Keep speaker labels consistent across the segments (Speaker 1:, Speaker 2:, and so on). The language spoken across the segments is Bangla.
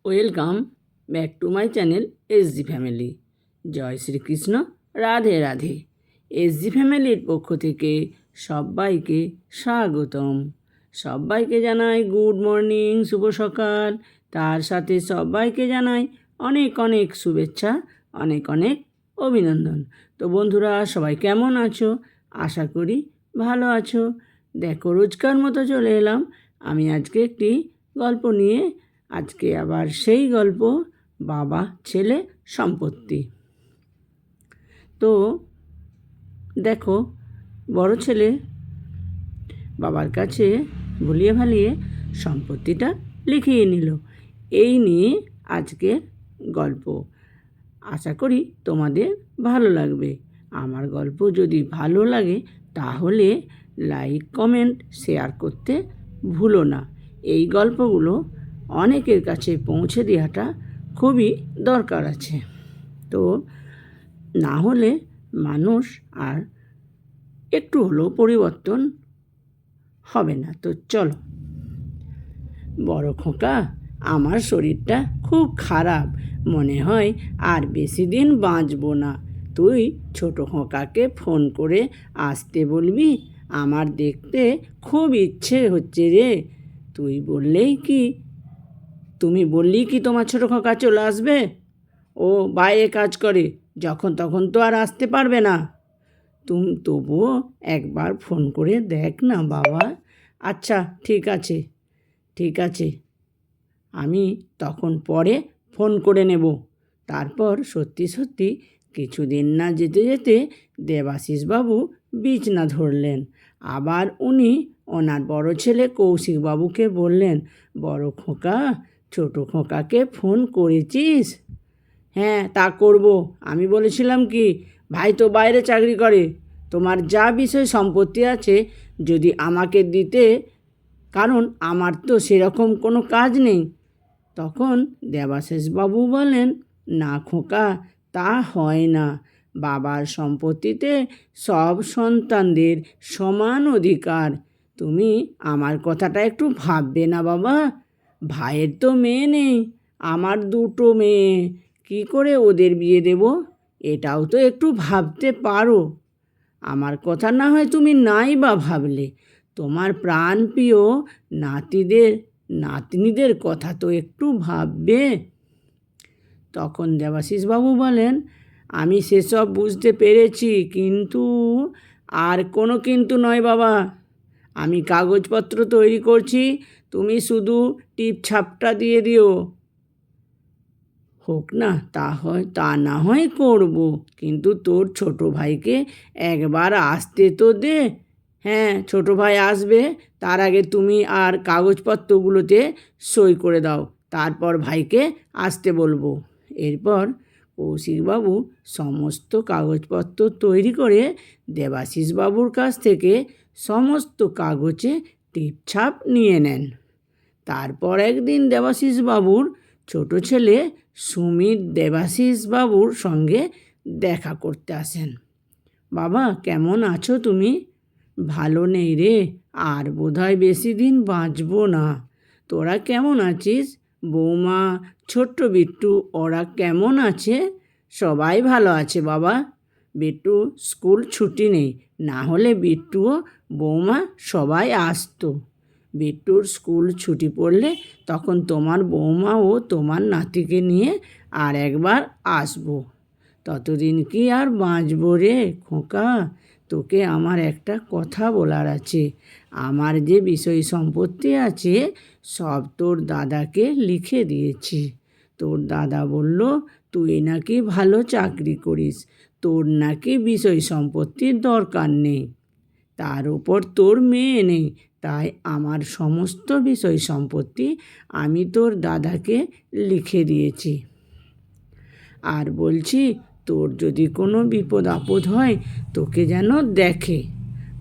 Speaker 1: Welcome back to my channel SG family. জয় শ্রীকৃষ্ণ, রাধে রাধে। এসজি ফ্যামিলির পক্ষ থেকে সবাইকে স্বাগতম। সবাইকে জানাই গুড মর্নিং, শুভ সকাল। তার সাথে সবাইকে জানাই অনেক অনেক শুভেচ্ছা, অনেক অনেক অভিনন্দন। তো বন্ধুরা, সবাই কেমন আছো? আশা করি ভালো আছো। দেখো, রোজকার মতো চলে এলাম আমি আজকে একটি গল্প নিয়ে। আজকে আবার সেই গল্প, বাবা ছেলে সম্পত্তি। তো দেখো, বড় ছেলে বাবার কাছে ভুলিয়ে ভালিয়ে সম্পত্তিটা লিখিয়ে নিল। এই নিয়ে আজকের গল্প। আশা করি তোমাদের ভালো লাগবে। আমার গল্প যদি ভালো লাগে তাহলে লাইক, কমেন্ট, শেয়ার করতে ভুলো না। এই গল্পগুলো অনেকের কাছে পৌঁছে দেওয়াটা খুবই দরকার আছে। তো না হলে মানুষ আর একটু হলেও পরিবর্তন হবে না। তো চলো। বড় খোকা, আমার শরীরটা খুব খারাপ, মনে হয় আর বেশি দিন বাঁচব না। তুই ছোট খোকাকে ফোন করে আসতে বলবি, আমার দেখতে খুব ইচ্ছে হচ্ছে রে। তুমি বললেই কি তোমার ছোট খোকা চলে আসবে? ও বাইরে কাজ করে, যখন তখন তো আর আসতে পারবে না। তবুও একবার ফোন করে দেখ না বাবা। আচ্ছা, ঠিক আছে, আমি তখন পরে ফোন করে নেব। তারপর সত্যি কিছুদিন না যেতে যেতে দেবাশিসবাবু বিছনা ধরলেন। আবার উনি ওনার বড় ছেলে কৌশিকবাবুকে বললেন, বড় খোকা, ছোট খোকাকে ফোন করেছিস? হ্যাঁ, তা করব। আমি বলেছিলাম কি, ভাই তো বাইরে চাকরি করে, তোমার যা বিষয় সম্পত্তি আছে যদি আমাকে দিতে, কারণ আমার তো সেরকম কোনো কাজ নেই। তখন দেবাশিসবাবু বলেন, না খোকা, তা হয় না। বাবার সম্পত্তিতে সব সন্তানদের সমান অধিকার। তুমি আমার কথাটা একটু ভাববে না বাবা? ভাইয়ের তো মেয়ে নেই, আমার দুটো মেয়ে, কি করে ওদের বিয়ে দেব? এটাও তো একটু ভাবতে পারো। আমার কথা না হয় তুমি নাই বা ভাবলে, তোমার প্রাণপ্রিয় নাতনিদের কথা তো একটু ভাববে। তখন দেবাশিসবাবু বলেন, আমি সেসব বুঝতে পেরেছি, কিন্তু আর কোনো কিন্তু নয় বাবা। আমি কাগজপত্র তৈরি করছি, তুমি শুধু টিপছাপটা দিয়ে দিও। হোক না, তা না হয় করব, কিন্তু তোর ছোট ভাইকে একবার আসতে তো দে। হ্যাঁ, ছোট ভাই আসবে, তার আগে তুমি আর কাগজপত্রগুলোতে সই করে দাও, তারপর ভাইকে আসতে বলবো। এরপর কৌশিকবাবু সমস্ত কাগজপত্র তৈরি করে দেবাশিসবাবুর কাছ থেকে সমস্ত কাগজে টিপছাপ নিয়ে নেন। তারপর একদিন দেবাশিসবাবুর ছোট ছেলে সুমিত দেবাশিসবাবুর সঙ্গে দেখা করতে আসেন। বাবা, কেমন আছো তুমি? ভালো নেই রে, আর বোধহয় বেশি দিন বাঁচব না। তোরা কেমন আছিস? বৌমা, ছোট্ট বিট্টু, ওরা কেমন আছে? সবাই ভালো আছে বাবা। বিট্টু স্কুল ছুটি নেই, না হলে বিট্টুও বৌমা সবাই আসতো। বিট্টুর স্কুল ছুটি পড়লে তখন তোমার বৌমা ও তোমার নাতিকে নিয়ে আর একবার আসবো। ততদিন কি আর বাঁচবো রে খোকা? তোকে আমার একটা কথা বলার আছে। আমার যে বিষয় সম্পত্তি আছে সব তোর দাদাকে লিখে দিয়েছি। তোর দাদা বলল, তুই নাকি ভালো চাকরি করিস, তোর নাকি বিষয় সম্পত্তির দরকার নেই, তার উপর তোর মেয়ে নেই, তাই আমার সমস্ত বিষয় সম্পত্তি আমি তোর দাদাকে লিখে দিয়েছি। আর বলছি, তোর যদি কোনো বিপদ আপদ হয় তোকে যেন দেখে,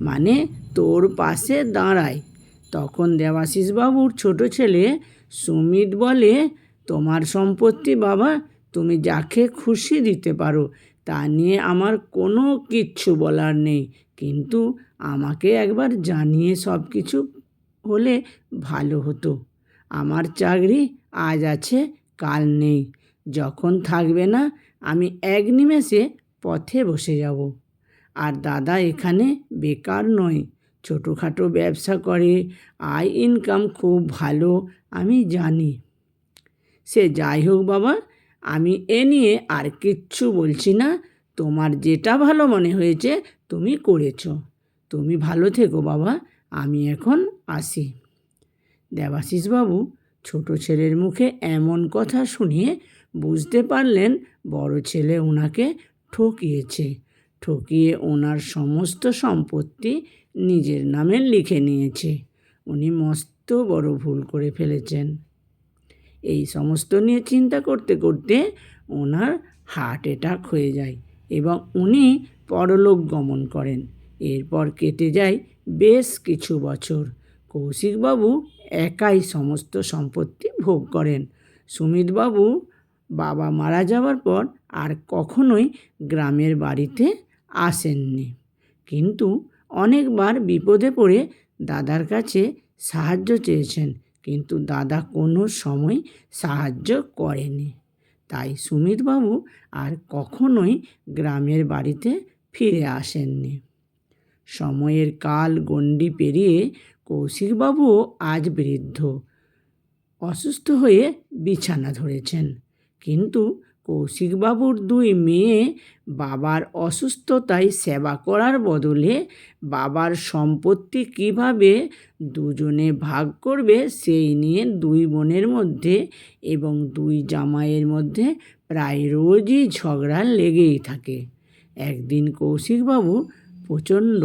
Speaker 1: মানে তোর পাশে দাঁড়ায়। তখন দেবাশিসবাবুর ছোট ছেলে সুমিত বলে, তোমার সম্পত্তি বাবা, তুমি যাকে খুশি দিতে পারো, তা নিয়ে আমার কোনো কিচ্ছু বলার নেই, কিন্তু আমাকে একবার জানিয়ে সব কিছু হলে ভালো হতো। আমার চাকরি আজ আছে কাল নেই। যখন থাকবে না আমি এক নিমেষে পথে বসে যাব। আর দাদা এখানে বেকার নয়, ছোটোখাটো ব্যবসা করে, আয় ইনকাম খুব ভালো, আমি জানি। সে যাই হোক বাবা, আমি এ নিয়ে আর কিচ্ছু বলছি না। তোমার যেটা ভালো মনে হয়েছে তুমি করেছো। তুমি ভালো থেকো বাবা, আমি এখন আসি। দেবাশিসবাবু ছোট ছেলের মুখে এমন কথা শুনিয়ে বুঝতে পারলেন বড় ছেলে ওনাকে ঠকিয়েছে। ঠকিয়ে ওনার সমস্ত সম্পত্তি নিজের নামে লিখে নিয়েছে। উনি মস্ত বড় ভুল করে ফেলেছেন। এই সমস্ত নিয়ে চিন্তা করতে করতে ওনার হার্ট অ্যাটাক হয়ে যায় এবং উনি পরলোক গমন করেন। এরপর কেটে যায় বেশ কিছু বছর। কৌশিকবাবু একাই সমস্ত সম্পত্তি ভোগ করেন। সুমিতবাবু বাবা মারা যাওয়ার পর আর কখনোই গ্রামের বাড়িতে আসেননি, কিন্তু অনেকবার বিপদে পড়ে দাদার কাছে সাহায্য চেয়েছেন, কিন্তু দাদা কোনো সময় সাহায্য করেনি। তাই সুমিতবাবু আর কখনোই গ্রামের বাড়িতে ফিরে আসেননি। সময়ের কাল গণ্ডি পেরিয়ে কৌশিকবাবুও আজ বৃদ্ধ, অসুস্থ হয়ে বিছানা ধরেছেন। কিন্তু কৌশিকবাবুর দুই মেয়ে বাবার অসুস্থতায় সেবা করার বদলে বাবার সম্পত্তি কিভাবে দুজনে ভাগ করবে সেই নিয়ে দুই বোনের মধ্যে এবং দুই জামাইয়ের মধ্যে প্রায় রোজই ঝগড়া লেগেই থাকে। একদিন কৌশিকবাবু প্রচণ্ড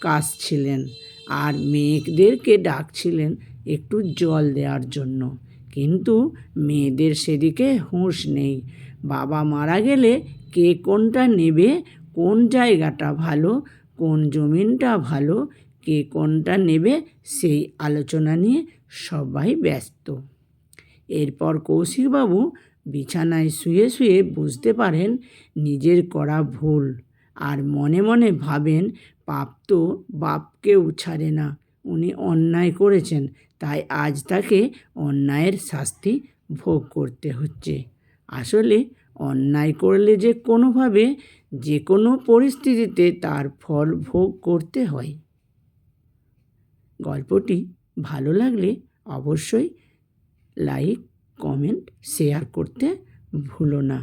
Speaker 1: কাশছিলেন আর মেয়েদেরকে ডাকছিলেন একটু জল দেওয়ার জন্য, কিন্তু মেয়েদের সেদিকে হুঁশ নেই। বাবা মারা গেলে কে কোনটা নেবে, কোন জায়গাটা ভালো, কোন জমিনটা ভালো, কে কোনটা নেবে সেই আলোচনা নিয়ে সবাই ব্যস্ত। এরপর কৌশিকবাবু বিছানায় শুয়ে শুয়ে বুঝতে পারেন নিজের করা ভুল, আর মনে মনে ভাবেন পাপ তো বাপকেও ছাড়ে না। উনি অন্যায় করেছেন, তাই আজ তাকে অন্যায়ের শাস্তি ভোগ করতে হচ্ছে। আসলে অন্যায় করলে যে কোনোভাবে যে কোনো পরিস্থিতিতে তার ফল ভোগ করতে হয়। গল্পটি ভালো লাগলে অবশ্যই লাইক, কমেন্ট, শেয়ার করতে ভুলো না।